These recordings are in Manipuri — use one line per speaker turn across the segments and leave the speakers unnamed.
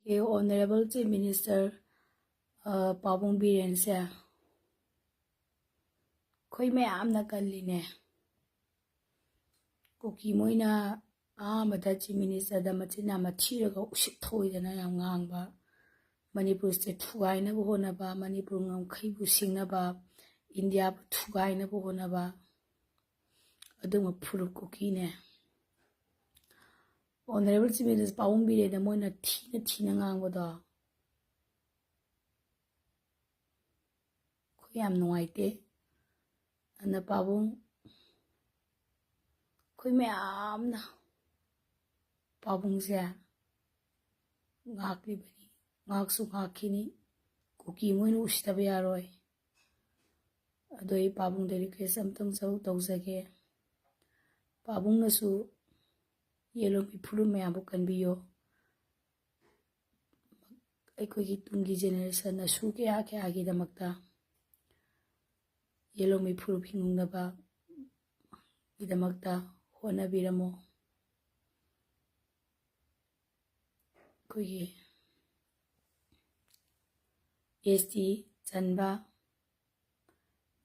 ये ऑनरेबल चीफ मिनिस्टर पाबुंग बीरेन से खोई मैम कल्लीने कुकी मोइना चीफ मिनिस्टर मचिना मथीरग उसित थोइदना याम ngang मणिपुर स्टेट थुगाइनबो होनबा मणिपुर ngमखैबु सिंगनबा इंडिया थुगाइनबो होनबा अदुम फुरु कुकीने ऑनरेबल चीफ मिनिस्टर पाबुंग बीरेन मोइना थीना ngangbado खोई याम नुंगाइते अना पाबुंग खोई मैमना पाबुंग से ngakliबनी ngakसु ngakखिनी कुकी मोइन उसितबा यारोय अदोई पाबुंग दे रिक्वेस्ट अमतंग तौजगे पाबुंगनसु येलो मिफुरु मैमबु कनबियो अखोगी तुंगी जेनरेशन नसु क्या गिदमक्ता येलो मिफुरु फिंगुंगनबा गिदमक्ता होनबिरमो कोई एसटी चनबा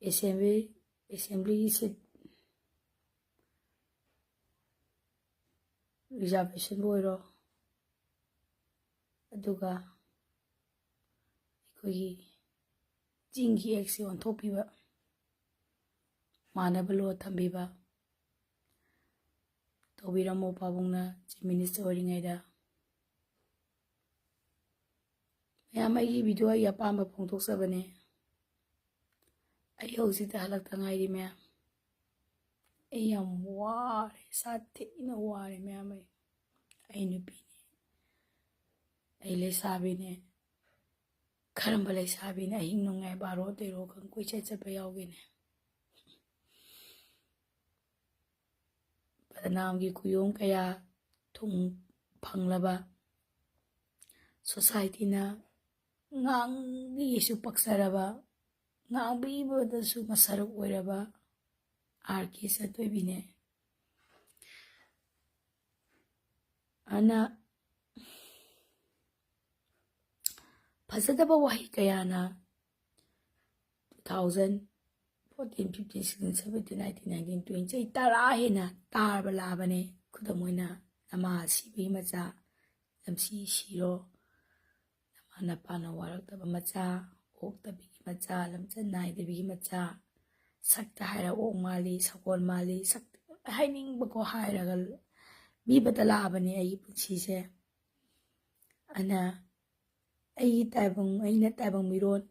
असेंबली सीट रिजर्वेशन बोइरो अदुगा कोई चिंगी एक्सी ओंथोपिबा मानब लो थंबिबा तौबिरमो पाबुंगना चीफ मिनिस्टर ओरिङैदा मैम अगी वीडियो आई अपाम फोंथोक्सबने आई हौजिता हलक्ता ngairi मैम आई याम वारे साथेना वारे मैम आई नुपीने आई लेसाबीने खरंबा लेसाबीने अहिंग नुंगाई बारो तेरो खं कोइचे चपा यावगेने बदनाम की कुयोंग कया थुंग फंगलबा सोसाइटी ना ngang पक्सरबा ngang मसरुक ओइरबा आरके सतोइबिने अना फजदबा वही कयाना 2014 15 16 17 18 19 20 तारा हेना तारबा लाबने खुदमोइना नमा सिबी मचा लमसी सिरो नपाना वारक्तबा मचा ओक्तबिगी मचा लमचन नाइदबिगी मचा सक्ता हायरा ओक माली सकोल माली सक हाइनिंगबको हायरागा मी बतलाबने आई पुंसीसे अना आई ताइबंग मिरोन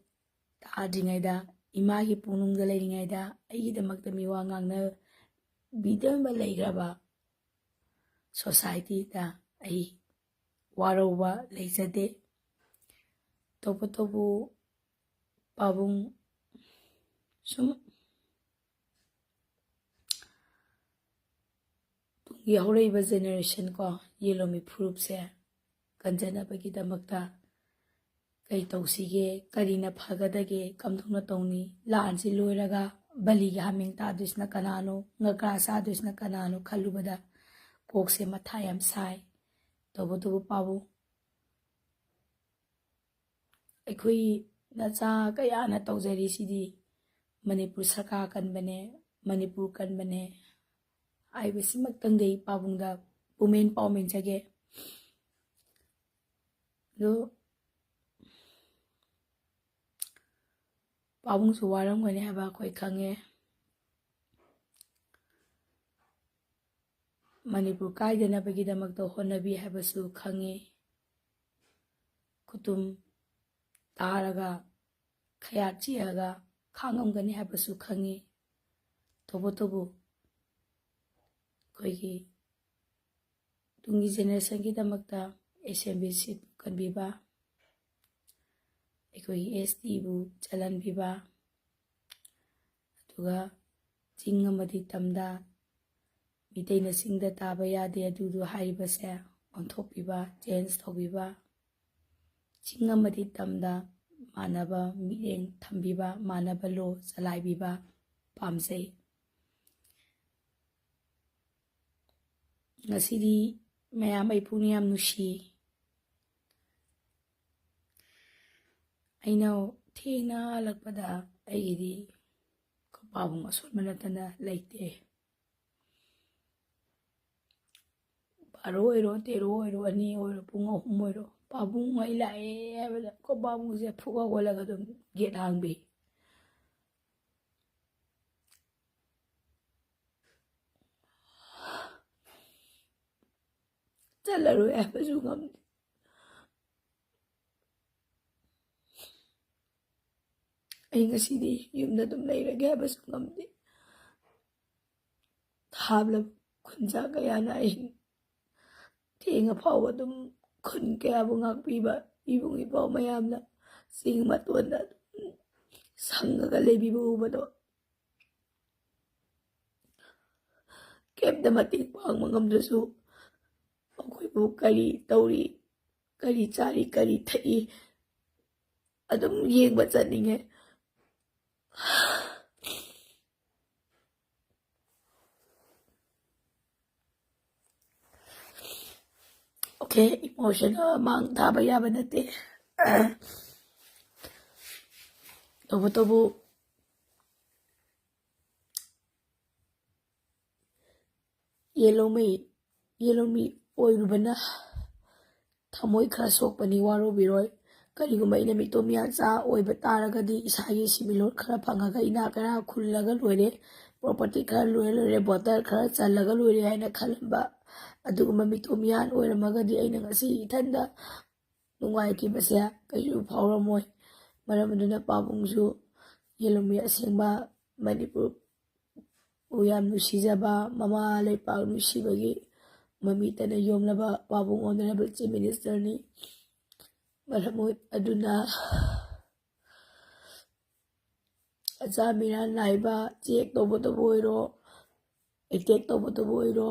ताद्रिङैदा इमागी पुनुंगदा लेरिङैदा आइगिदमक्ता मिवा nganगना बिदमबा लेग्रबा सोसाइटी दा आई वारौबा लेजदे तोबु पाबुंग सुम तुंगी हौरैबा जेनरेशन को येलो मिफुरुप से कंजनबगिदमक्ता कई तौसीगे करीना फगदगे कमथुना तौनी लानसी लोइरगा बलिगी हामिंग तादुसना कनानो ngakra सादुसना कनानो खलुबदा कोकसे मथा याम साइ तोबु पाबु अखोई नचा कयाना तौजरी सिदी मणिपुर सरकार कनबने मणिपुर कनबने आइबसिमक्तंगै पाबुंगदा वुमेन पावरमेंट जगे दो पाबुंगसु वारंगने हाबा कोई खंगे मणिपुर कायदनबगिदमक्ता होनबी हाबसु खंगे कुतुम तारगा खयाचियागा खांगमगने हाबसु खंगे तोबो कोई तुंगी जेनरेशन की दमक्ता असेंबली सीट कनबीबा अखोई एसटी बु चलनबीबा अदुगा चिंग अमदी तमदा मितैना सिंगदा ताबा यादे अदुदु हाइबसे ओंथोपीबा चेंज तौबीबा चिंग अमदी तमदा मानबा मिरेंग थंबीबा मानबा लो चलाइबीबा पामजै ngasiदी मैम आई पुनी याम नुसी ꯑꯩꯅ ꯊꯦꯡꯅ ꯍꯜꯂꯛꯄꯗ ꯑꯩꯒꯤꯗꯤ ꯄꯥꯕꯨꯡ ꯑꯁꯣꯟꯕ ꯅꯠꯇꯅ ꯂꯩꯇꯦ꯫ 12 ꯑꯣꯏꯔꯣ 13 ꯑꯣꯏꯔꯣ 2 ꯑꯣꯏꯔꯣ ꯄꯨꯡ 3 ꯑꯣꯏꯔꯣ ꯄꯥꯕꯨꯡ ꯑꯩ ꯂꯥꯛꯑꯦ ꯍꯥꯏꯕꯗ ꯑꯩꯈꯣꯏ ꯄꯥꯕꯨꯡꯁꯦ ꯐꯨꯛ ꯍꯧꯒꯠꯂꯒ ꯑꯗꯨꯝ ꯒꯦꯠ ꯍꯥꯡꯕꯤ꯫ ꯆꯠꯂꯔꯣꯏ ꯍꯥꯏꯕꯁꯨ ꯉꯝꯗꯦ꯫ ꯑꯩ ꯉꯁꯤꯗꯤ ꯌꯨꯝꯗ ꯑꯗꯨꯝ ꯂꯩꯔꯒꯦ ꯍꯥꯏꯕꯁꯨ ꯉꯝꯗꯦ꯫ ꯊꯥꯞꯂꯕ ꯈꯨꯟꯖꯥ ꯀꯌꯥꯅ ꯑꯍꯤꯡ ꯊꯦꯡꯉ ꯐꯥꯎꯕ ꯑꯗꯨꯝ ꯈꯨꯟ ꯀꯌꯥꯕꯨ ꯉꯥꯛꯄꯤꯕ ꯏꯕꯨꯡ ꯏꯄ꯭ꯋꯥ ꯃꯌꯥꯝꯅ ꯆꯤꯡ ꯃꯇꯣꯟꯗ ꯑꯗꯨꯝ ꯁꯪꯉꯒ ꯂꯩꯕꯤꯕ ꯎꯕꯗꯣ ꯀꯩꯝꯇ ꯃꯇꯦꯡ ꯄꯥꯡꯕ ꯉꯝꯗ꯭ꯔꯁꯨ ꯑꯩꯈꯣꯏꯕꯨ ꯀꯔꯤ ꯇꯧꯔꯤ, ꯀꯔꯤ ꯆꯥꯔꯤ, ꯀꯔꯤ ꯊꯛꯏ ꯑꯗꯨꯝ ꯌꯦꯡꯕ ꯆꯠꯅꯤꯡꯉꯦ꯫ ꯑꯣꯀꯦ, ꯏꯃꯣꯁꯟ ꯃꯥꯡ ꯊꯥꯕ ꯌꯥꯕ ꯅꯠꯇꯦ꯫ ꯇꯧꯕꯇꯕꯨ ꯌꯦꯂꯣꯃꯤ ꯑꯣꯏꯔꯨꯕꯅ ꯊꯃꯣꯏ ꯈꯔ ꯁꯣꯛꯄꯅꯤ, ꯋꯥꯔꯧꯕꯤꯔꯣꯏ꯫ ꯀꯔꯤꯒꯨꯝꯕ ꯑꯩꯅ ꯃꯤꯇꯣꯝꯌꯥꯆꯥ ꯑꯣꯏꯕ ꯇꯥꯔꯒꯗꯤ ꯏꯁꯥꯒꯤ ꯁꯤꯟꯃꯤꯠꯂꯣꯟ ꯈꯔ ꯐꯪꯉꯒ ꯏꯅꯥꯛ ꯈꯔ ꯈꯨꯜꯂꯒ ꯂꯣꯏꯔꯦ, ꯄ꯭ꯔꯣꯄꯔꯇꯤ ꯈꯔ ꯂꯣꯏꯔꯦ, ꯕꯣꯇꯔ ꯈꯔ ꯆꯜꯂꯒ ꯂꯣꯏꯔꯦ ꯍꯥꯏꯅ ꯈꯜꯂꯝꯕ ꯑꯗꯨꯒꯨꯝꯕ ꯃꯤꯇꯣꯝꯌꯥꯟ ꯑꯣꯏꯔꯝꯃꯒꯗꯤ ꯑꯩꯅ ꯉꯁꯤ ꯏꯊꯟꯗ ꯅꯨꯡꯉꯥꯏꯈꯤꯕꯁꯦ ꯀꯩꯁꯨ ꯐꯥꯎꯔꯝꯃꯣꯏ꯫ ꯃꯔꯝ ꯑꯗꯨꯅ ꯄꯥꯕꯨꯡꯁꯨ ꯌꯦꯂꯣꯃꯤ ꯑꯁꯦꯡꯕ ꯃꯅꯤꯄꯨꯔꯕꯨ ꯌꯥꯝ ꯅꯨꯡꯁꯤꯖꯕ, ꯃꯃꯥ ꯂꯩꯄꯥꯛ ꯅꯨꯡꯁꯤꯕꯒꯤ ꯃꯃꯤꯇꯅ ꯌꯣꯝꯂꯕ ꯄꯥꯕꯨꯡ ꯑꯣꯅꯔꯦꯕꯜ ꯆꯤꯐ ꯃꯤꯅꯤꯁꯇꯔꯅꯤ꯫ ꯃꯔꯝ ꯑꯗꯨꯅ ꯑꯆꯥ ꯃꯤꯔꯥꯟ ꯅꯥꯏꯕ, ꯆꯦꯛ ꯇꯧꯕꯗꯕꯨ ꯑꯣꯏꯔꯣ, ꯑꯦꯇꯦꯛ ꯇꯧꯕꯗꯕꯨ ꯑꯣꯏꯔꯣ,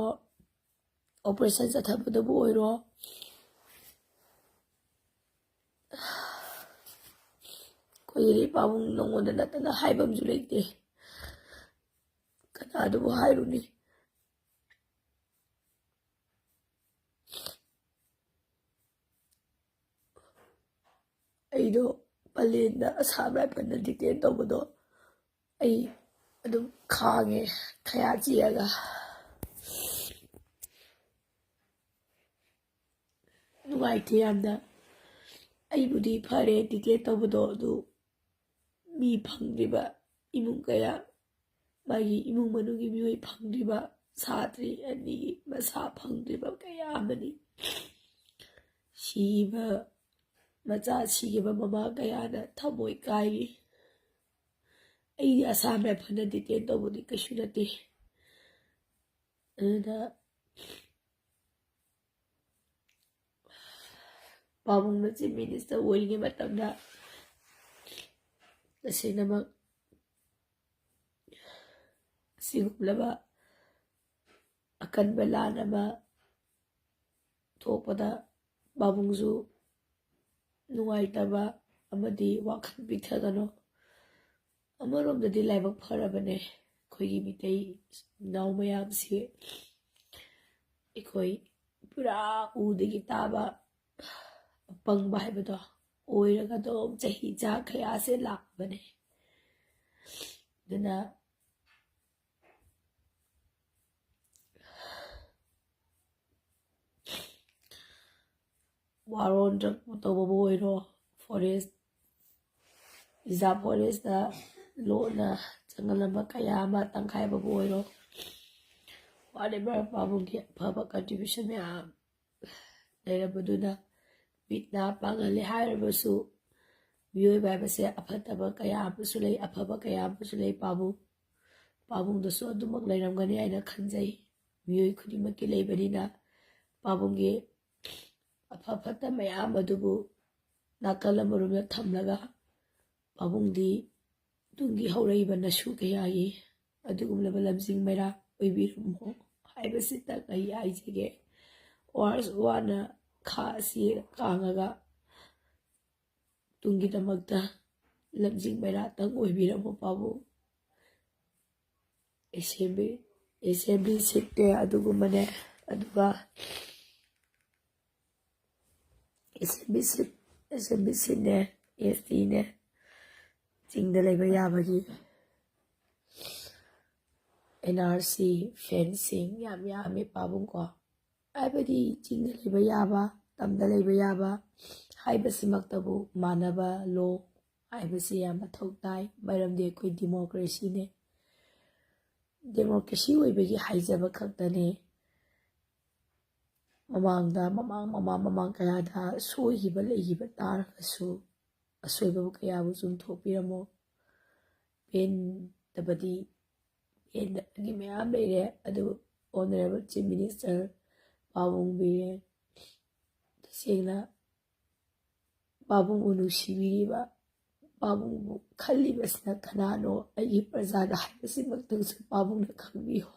ꯑꯣꯄꯔꯦꯁꯟ ꯆꯠꯊꯕꯗꯕꯨ ꯑꯣꯏꯔꯣ, ꯑꯩꯈꯣꯏꯒꯤꯗꯤ ꯄꯥꯕꯨꯡ ꯅꯉꯣꯟꯗ ꯅꯠꯇꯅ ꯍꯥꯏꯕꯝꯁꯨ ꯂꯩꯇꯦ, ꯀꯅꯥꯗꯕꯨ ꯍꯥꯏꯔꯨꯅꯤ꯫ ꯑꯩꯗꯣ ꯄꯂꯦꯟꯗ ꯑꯁꯥꯝ ꯔꯥꯏꯐꯜꯅ ꯗꯤꯇꯦꯟ ꯇꯧꯕꯗꯣ ꯑꯩ ꯑꯗꯨꯝ ꯈꯥꯡꯉꯦ ꯈꯌꯥ ꯆꯤꯛꯑꯒ꯫ ꯅꯨꯡꯉꯥꯏꯇꯦ ꯌꯥꯝꯅ꯫ ꯑꯩꯕꯨꯗꯤ ꯐꯔꯦ ꯗꯤꯇꯦꯟ ꯇꯧꯕꯗꯣ, ꯑꯗꯨ ꯃꯤ ꯐꯪꯗ꯭ꯔꯤꯕ ꯏꯃꯨꯡ ꯀꯌꯥ, ꯃꯥꯒꯤ ꯏꯃꯨꯡ ꯃꯅꯨꯡꯒꯤ ꯃꯤꯑꯣꯏ ꯐꯪꯗ꯭ꯔꯤꯕ, ꯁꯥꯇ꯭ꯔꯤ ꯑꯅꯤꯒꯤ ꯃꯁꯥ ꯐꯪꯗ꯭ꯔꯤꯕ ꯀꯌꯥ ꯑꯃꯅꯤ꯫ ꯁꯤꯕ ꯃꯆꯥ ꯁꯤꯈꯤꯕ ꯃꯃꯥ ꯀꯌꯥꯅ ꯊꯃꯣꯏ ꯀꯥꯏꯔꯤ꯫ ꯑꯩꯗꯤ ꯑꯁꯥꯝ ꯔꯥꯏꯐꯜꯅ ꯗꯤꯇꯦꯟ ꯇꯧꯕꯗꯤ ꯀꯩꯁꯨ ꯅꯠꯇꯦ꯫ ꯑꯗꯨꯅ ꯄꯥꯕꯨꯡꯅ ꯆꯤꯐ ꯃꯤꯅꯤꯁꯇꯔ ꯑꯣꯏꯔꯤꯉꯩ ꯃꯇꯝꯗ ꯇꯁꯦꯡꯅꯃꯛ ꯑꯁꯤꯒꯨꯝꯂꯕ ꯑꯀꯟꯕ ꯂꯥꯟ ꯑꯃ ꯊꯣꯛꯄꯗ ꯄꯥꯕꯨꯡꯁꯨ ꯅꯨꯡꯉꯥꯏꯇꯕ ꯑꯃꯗꯤ ꯋꯥꯈꯜ ꯄꯤꯛꯊꯒꯅꯨ꯫ ꯑꯃꯔꯣꯝꯗꯗꯤ ꯂꯥꯏꯕꯛ ꯐꯔꯕꯅꯦ ꯑꯩꯈꯣꯏꯒꯤ ꯃꯤꯇꯩ ꯏꯅꯥꯎ ꯃꯌꯥꯝꯁꯤ, ꯑꯩꯈꯣꯏ ꯄꯨꯔꯥ ꯎꯗꯒꯤ ꯇꯥꯕ ꯑꯄꯪꯕ ꯍꯥꯏꯕꯗꯣ ꯑꯣꯏꯔꯒ ꯑꯗꯨꯝ ꯆꯍꯤ ꯆꯥ ꯀꯌꯥꯁꯦ ꯂꯥꯛꯄꯅꯦ꯫ ꯑꯗꯨꯅ ꯋꯥꯔꯣꯟ ꯇꯧꯕꯕꯨ ꯑꯣꯏꯔꯣ, ꯐꯣꯔꯦꯁ ꯔꯤꯖꯥꯔꯚ ꯐꯣꯔꯦꯁꯇ ꯂꯣꯠꯅ ꯆꯪꯍꯜꯂꯝꯕ ꯀꯌꯥ ꯑꯃ ꯇꯪꯈꯥꯏꯕꯕꯨ ꯑꯣꯏꯔꯣ, ꯋꯥꯠꯑꯦꯚꯔ ꯄꯥꯕꯨꯡꯒꯤ ꯑꯐꯕ ꯀꯟꯇ꯭ꯔꯤꯕ꯭ꯌꯨꯁꯟ ꯃꯌꯥꯝ ꯂꯩꯔꯕꯗꯨꯅ ꯃꯤꯠ ꯅꯥ ꯄꯥꯡꯍꯜꯂꯦ ꯍꯥꯏꯔꯕꯁꯨ ꯃꯤꯑꯣꯏꯕ ꯍꯥꯏꯕꯁꯦ ꯑꯐꯠꯇꯕ ꯀꯌꯥ ꯑꯃꯁꯨ ꯂꯩ, ꯑꯐꯕ ꯀꯌꯥ ꯑꯃꯁꯨ ꯂꯩ꯫ ꯄꯥꯕꯨꯡꯗꯁꯨ ꯑꯗꯨꯃꯛ ꯂꯩꯔꯝꯒꯅꯤ ꯍꯥꯏꯅ ꯈꯟꯖꯩ꯫ ꯃꯤꯑꯣꯏ ꯈꯨꯗꯤꯡꯃꯛꯀꯤ ꯂꯩꯕꯅꯤꯅ ꯄꯥꯕꯨꯡꯒꯤ ꯑꯐ ꯐꯠꯇ ꯃꯌꯥꯝ ꯑꯗꯨꯕꯨ ꯅꯥꯀꯜ ꯑꯃꯔꯣꯝꯗ ꯊꯝꯂꯒ ꯄꯥꯕꯨꯡꯗꯤ ꯇꯨꯡꯒꯤ ꯍꯧꯔꯛꯏꯕ ꯅꯁꯨ ꯀꯌꯥꯒꯤ ꯑꯗꯨꯒꯨꯝꯂꯕ ꯂꯝꯖꯤꯡ ꯃꯩꯔꯥ ꯑꯣꯏꯕꯤꯔꯝꯃꯣ ꯍꯥꯏꯕꯁꯤꯇꯪ ꯑꯩ ꯍꯥꯏꯖꯒꯦ꯫ ꯋꯥꯔꯁꯨ ꯋꯥꯅ ꯈꯥ ꯑꯁꯤ ꯀꯥꯡꯉꯒ ꯇꯨꯡꯒꯤꯗꯃꯛꯇ ꯂꯝꯖꯤꯡ ꯃꯩꯔꯥꯇꯪ ꯑꯣꯏꯕꯤꯔꯝꯃꯣ ꯄꯥꯕꯨꯡ꯫ ꯑꯦꯁꯦꯝꯕ꯭ꯂꯤ ꯁꯤꯠꯅꯦ ꯑꯗꯨꯒꯨꯝꯕꯅꯦ, ꯑꯗꯨꯒ ꯑꯦꯁꯦꯝꯕ꯭ꯂꯤ ꯁꯤꯠꯅꯦ, STꯅꯦ, ꯆꯤꯡꯗ ꯂꯩꯕ ꯌꯥꯕꯒꯤ NRC ꯐꯦꯟꯁꯤꯡ ꯌꯥꯝ ꯌꯥꯝꯃꯦ ꯄꯥꯕꯨꯡꯀꯣ, ꯍꯥꯏꯕꯗꯤ ꯆꯤꯡꯗ ꯂꯩꯕ ꯌꯥꯕ, ꯇꯝꯗ ꯂꯩꯕ ꯌꯥꯕ ꯍꯥꯏꯕꯁꯤꯃꯛꯇꯕꯨ ꯃꯥꯟꯅꯕ ꯂꯣ ꯍꯥꯏꯕꯁꯤ ꯌꯥꯝ ꯃꯊꯧ ꯇꯥꯏ, ꯃꯔꯝꯗꯤ ꯑꯩꯈꯣই ꯗꯦꯃꯣꯀ꯭ꯔꯦꯁꯤꯅꯦ꯫ ꯗꯦꯃꯣꯀ꯭ꯔꯦꯁꯤ ꯑꯣꯏꯕꯒꯤ ꯍꯥꯏꯖꯕ ꯈꯛꯇꯅꯦ꯫ ꯃꯃꯥꯡ ꯀꯌꯥꯗ ꯁꯣꯏꯈꯤꯕ ꯂꯩꯈꯤꯕ ꯇꯥꯔꯒꯁꯨ ꯑꯁꯣꯏꯕꯕꯨ ꯀꯌꯥꯕꯨ ꯆꯨꯝꯊꯣꯛꯄꯤꯔꯝꯃꯣ꯫ ꯄꯦꯟꯗꯕꯗꯤ ꯃꯌꯥꯝ ꯂꯩꯔꯦ, ꯑꯗꯨ ꯑꯣꯅꯔꯦꯕꯜ ꯆꯤꯐ ꯃꯤꯅꯤꯁꯇꯔ ꯄꯥꯕꯨꯡ ꯕꯤꯔꯦꯟ, ꯇꯁꯦꯡꯅ ꯄꯥꯕꯨꯡꯕꯨ ꯅꯨꯡꯁꯤꯕꯤꯔꯤꯕ, ꯄꯥꯕꯨꯡꯕꯨ ꯈꯜꯂꯤꯕꯁꯤꯅ ꯀꯅꯥꯅꯣ, ꯑꯩꯒꯤ ꯄ꯭ꯔꯖꯥꯗ ꯍꯥꯏꯕꯁꯤꯃꯛꯇꯪꯁꯨ ꯄꯥꯕꯨꯡꯅ ꯈꯪꯕꯤꯌꯨ꯫